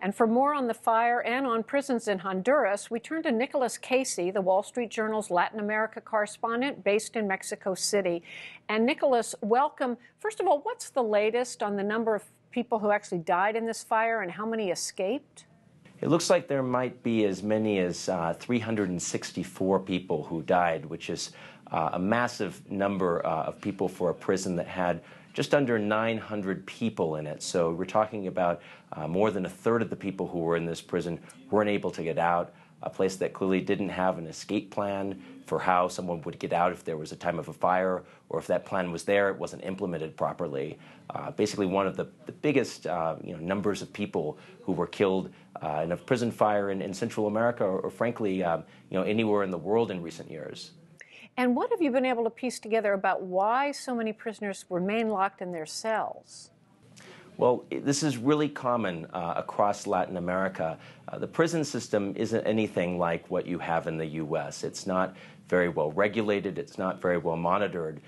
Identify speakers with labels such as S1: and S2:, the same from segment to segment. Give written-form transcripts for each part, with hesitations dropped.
S1: And for more on the fire and on prisons in Honduras, we turn to Nicholas Casey, the Wall Street Journal's Latin America correspondent based in Mexico City. And Nicholas, welcome. First of all, what's the latest on the number of people who actually died in this fire and how many escaped?
S2: It looks like there might be as many as 364 people who died, which is a massive number of people for a prison that had just under 900 people in it. So we're talking about more than a third of the people who were in this prison weren't able to get out, a place that clearly didn't have an escape plan for how someone would get out if there was a time of a fire, or if that plan was there, it wasn't implemented properly. Basically one of the biggest numbers of people who were killed in a prison fire in Central America, or frankly, anywhere in the world in recent years.
S1: And what have you been able to piece together about why so many prisoners remain locked in their cells?
S2: Well, this is really common across Latin America. The prison system isn't anything like what you have in the U.S. It's not very well regulated. It's not very well monitored.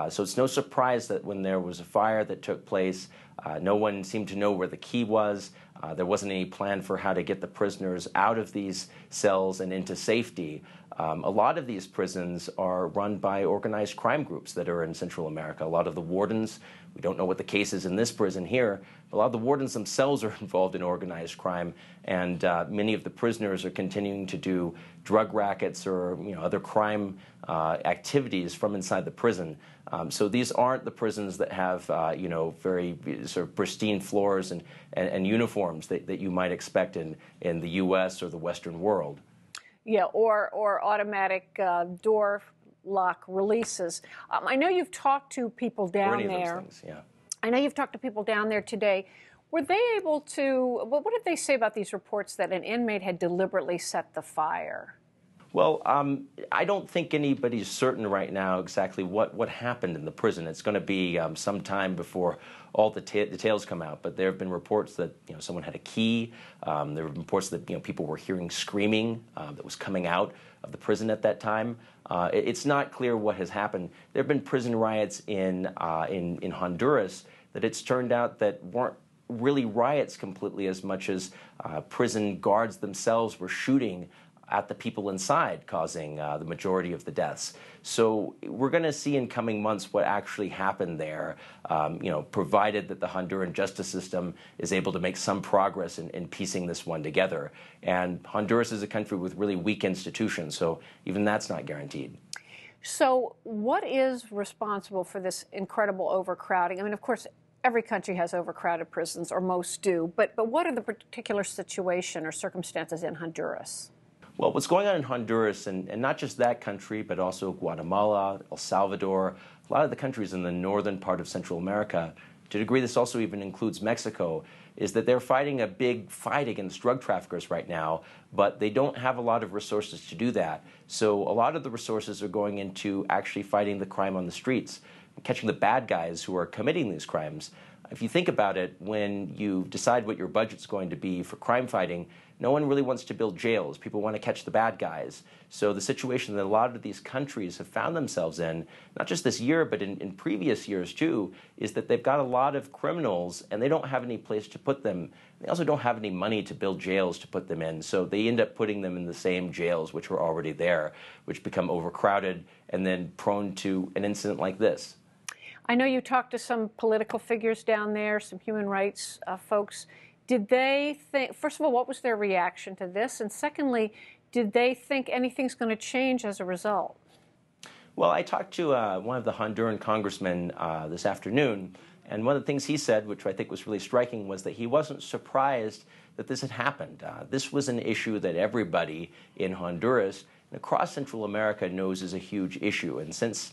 S2: So it's no surprise that when there was a fire that took place, no one seemed to know where the key was. There wasn't any plan for how to get the prisoners out of these cells and into safety. A lot of these prisons are run by organized crime groups that are in Central America. A lot of the wardens, we don't know what the case is in this prison here, but a lot of the wardens themselves are involved in organized crime, and many of the prisoners are continuing to do drug rackets or other crime activities from inside the prison. So these aren't the prisons that have very sort of pristine floors and uniforms that you might expect in the U.S. or the Western world.
S1: Yeah, or automatic door lock releases. I know you've talked to people down there.
S2: Of those things, yeah.
S1: I know you've talked to people down there today. Were they able to, what did they say about these reports that an inmate had deliberately set the fire?
S2: Well, I don't think anybody's certain right now exactly what happened in the prison. It's going to be some time before all the details come out. But there have been reports that someone had a key. There have been reports that people were hearing screaming that was coming out of the prison at that time. It's not clear what has happened. There have been prison riots in Honduras that it's turned out that weren't really riots completely as much as prison guards themselves were shooting at the people inside, causing the majority of the deaths. So we're going to see in coming months what actually happened there, provided that the Honduran justice system is able to make some progress in piecing this one together. And Honduras is a country with really weak institutions, so even that's not guaranteed.
S1: So what is responsible for this incredible overcrowding? I mean, of course, every country has overcrowded prisons, or most do, but what are the particular situation or circumstances in Honduras?
S2: Well, what's going on in Honduras, and not just that country, but also Guatemala, El Salvador, a lot of the countries in the northern part of Central America, to a degree this also even includes Mexico, is that they're fighting a big fight against drug traffickers right now, but they don't have a lot of resources to do that. So a lot of the resources are going into actually fighting the crime on the streets, catching the bad guys who are committing these crimes. If you think about it, when you decide what your budget's going to be for crime fighting, no one really wants to build jails. People want to catch the bad guys. So the situation that a lot of these countries have found themselves in, not just this year, but in previous years too, is that they've got a lot of criminals and they don't have any place to put them. They also don't have any money to build jails to put them in. So they end up putting them in the same jails which were already there, which become overcrowded and then prone to an incident like this.
S1: I know you talked to some political figures down there, some human rights folks. Did they think, first of all, what was their reaction to this? And secondly, did they think anything's going to change as a result?
S2: Well, I talked to one of the Honduran congressmen this afternoon, and one of the things he said, which I think was really striking, was that he wasn't surprised that this had happened. This was an issue that everybody in Honduras and across Central America knows is a huge issue. And since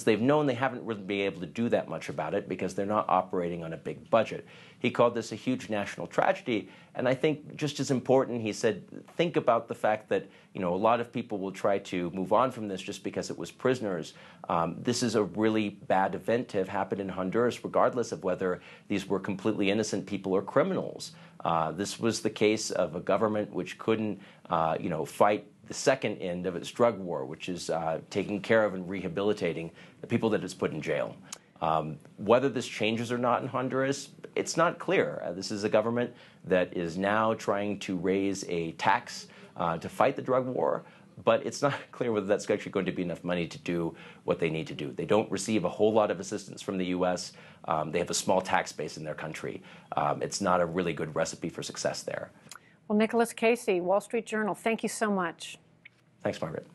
S2: they've known, they haven't really been able to do that much about it because they're not operating on a big budget. He called this a huge national tragedy, and I think just as important, he said, think about the fact that a lot of people will try to move on from this just because it was prisoners. This is a really bad event to have happened in Honduras, regardless of whether these were completely innocent people or criminals. This was the case of a government which couldn't, fight the second end of its drug war, which is taking care of and rehabilitating the people that it's put in jail. Whether this changes or not in Honduras, it's not clear. This is a government that is now trying to raise a tax to fight the drug war, but it's not clear whether that's actually going to be enough money to do what they need to do. They don't receive a whole lot of assistance from the U.S. They have a small tax base in their country. It's not a really good recipe for success there.
S1: Well, Nicholas Casey, Wall Street Journal, thank you so much.
S2: Thanks, Margaret.